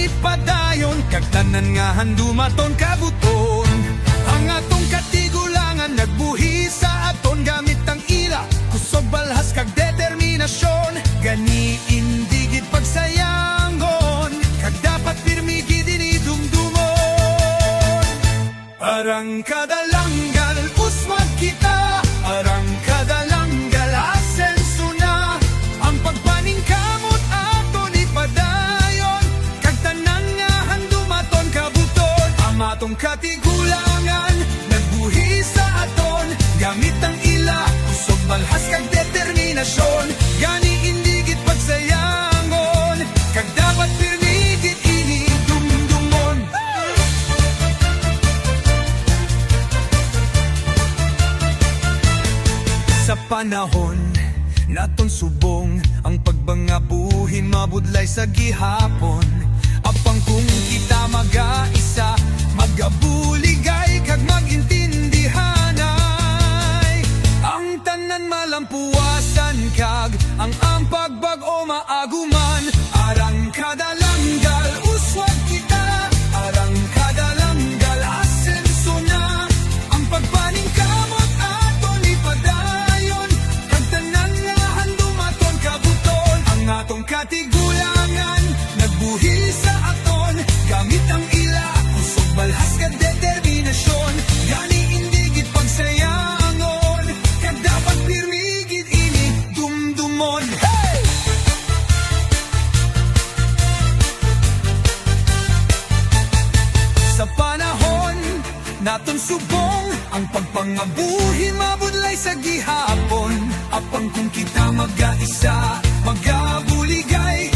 ni padayon, kag tanan nga handumaton kabuton. Ang atong katigulangan nagbuhi sa aton gamit ang ila, kusog balhas kag determinasyon. Gani indigid pagsayangon, kag dapat pirmi gid dumdumon. Arang kadalanggal uswag kita, arang kadalanggal asenso na. Ang pagpaningkamot aton ipadayon, kag tanan nga handumaton kabuton. Ang atong katigulangan nagbuhi sa aton gamit ang ila, kusog balhas kag determinasyon. Gani indigid pagsayangon, kag dapat pirmi gid ini dumdumon. Sa panahon naton subong, ang pagbangabuhi mabudlay sa gihapon. Apang kung kita mag-aisa, magabuligay kag magintindihanay. Ang tanan malampuasan kag ang pagbag-o maaguman. Arang kadalanggal uswag kita, arang kadalanggal asenso na. Ang pagpaningkamot aton ipadayon, kag tanan nga handumaton kabuton. Ang atong katigulangan nagbuhi sa aton gamit ang ila, kusog balhas kag determinasyon. Gani indigid pagsayangon, kag dapat pirmi gid ini dumdumon. Hey! Sa panahon naton subong, ang pagpangabuhi mabudlay sa gihapon. Apang kung kita mag-aisa, magabuligay